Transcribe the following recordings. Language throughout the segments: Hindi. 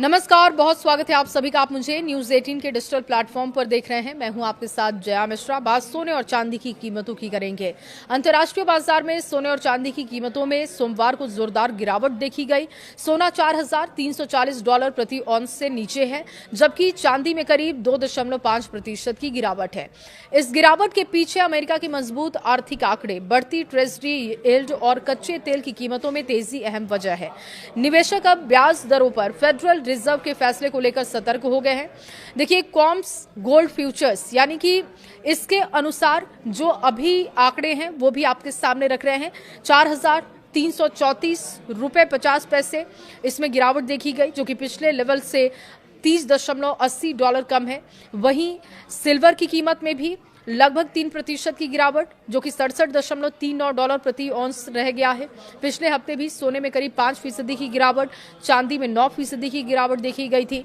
नमस्कार, बहुत स्वागत है आप सभी का। आप मुझे न्यूज 18 के डिजिटल प्लेटफॉर्म पर देख रहे हैं। मैं हूं आपके साथ जया मिश्रा। बात सोने और चांदी की कीमतों की करेंगे। अंतर्राष्ट्रीय बाजार में सोने और चांदी की कीमतों में सोमवार को जोरदार गिरावट देखी गई। सोना $4,340 प्रति औंस से नीचे है, जबकि चांदी में करीब 2.5% की गिरावट है। इस गिरावट के पीछे अमेरिका के मजबूत आर्थिक आंकड़े, बढ़ती ट्रेजरी यील्ड और कच्चे तेल की कीमतों में तेजी अहम वजह है। निवेशक अब ब्याज दरों पर फेडरल रिजर्व के फैसले को लेकर सतर्क हो गए हैं। देखिए, कॉम्स गोल्ड फ्यूचर्स यानी कि इसके अनुसार जो अभी आंकड़े हैं वो भी आपके सामने रख रहे हैं। $4,334.50 इसमें गिरावट देखी गई, जो कि पिछले लेवल से $30.80 कम है। वहीं सिल्वर की कीमत में भी लगभग 3% की गिरावट, जो कि $67.39 प्रति औंस रह गया है। पिछले हफ्ते भी सोने में करीब 5% की गिरावट, चांदी में 9% की गिरावट देखी गई थी।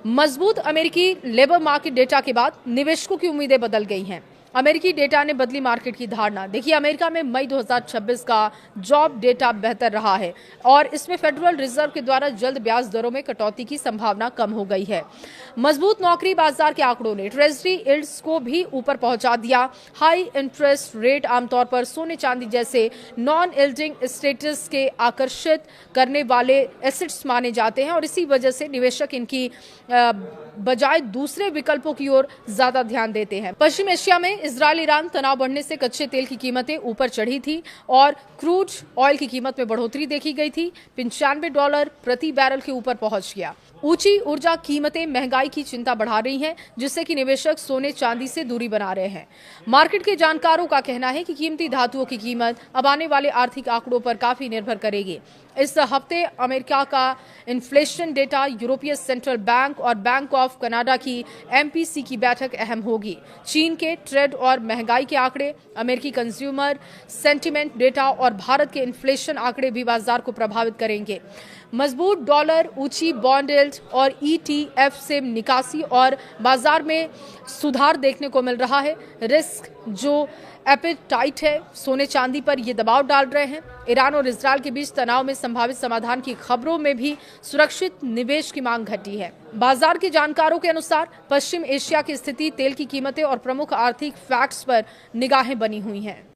मजबूत अमेरिकी लेबर मार्केट डेटा के बाद निवेशकों की उम्मीदें बदल गई हैं। अमेरिकी डेटा ने बदली मार्केट की धारणा। देखिए, अमेरिका में मई 2026 का जॉब डेटा बेहतर रहा है और इसमें फेडरल रिजर्व के द्वारा जल्द ब्याज दरों में कटौती की संभावना कम हो गई है। मजबूत नौकरी बाजार के आंकड़ों ने ट्रेजरी यील्ड्स को भी ऊपर पहुंचा दिया। हाई इंटरेस्ट रेट आमतौर पर सोने चांदी जैसे नॉन यील्डिंग स्टेटस के आकर्षित करने वाले एसेट्स माने जाते हैं और इसी वजह से निवेशक इनकी बजाय दूसरे विकल्पों की ओर ज्यादा ध्यान देते हैं। पश्चिम एशिया में इजरायल ईरान तनाव बढ़ने से कच्चे तेल की कीमतें ऊपर चढ़ी थी और क्रूड ऑयल की कीमत में बढ़ोतरी देखी गई थी। $95 प्रति बैरल के ऊपर पहुंच गया। ऊंची ऊर्जा कीमतें महंगाई की चिंता बढ़ा रही हैं, जिससे कि निवेशक सोने चांदी से दूरी बना रहे हैं। मार्केट के जानकारों का कहना है कि कीमती धातुओं की कीमत अब आने वाले आर्थिक आंकड़ों पर काफी निर्भर करेगी। इस हफ्ते अमेरिका का इन्फ्लेशन डेटा, यूरोपीय सेंट्रल बैंक और बैंक ऑफ कनाडा की MPC की बैठक अहम होगी। चीन के ट्रेड और महंगाई के आंकड़े, अमेरिकी कंज्यूमर सेंटिमेंट डेटा और भारत के इन्फ्लेशन आंकड़े भी बाजार को प्रभावित करेंगे। मजबूत डॉलर, ऊंची बॉन्ड यील्ड और ETF से निकासी और बाजार में सुधार देखने को मिल रहा है। रिस्क जो एपेटाइट है सोने चांदी पर ये दबाव डाल रहे हैं। ईरान और इजरायल के बीच तनाव में संभावित समाधान की खबरों में भी सुरक्षित निवेश की मांग घटी है। बाजार के जानकारों के अनुसार पश्चिम एशिया की स्थिति, तेल की कीमतें और प्रमुख आर्थिक फैक्ट्स पर निगाहें बनी हुई हैं।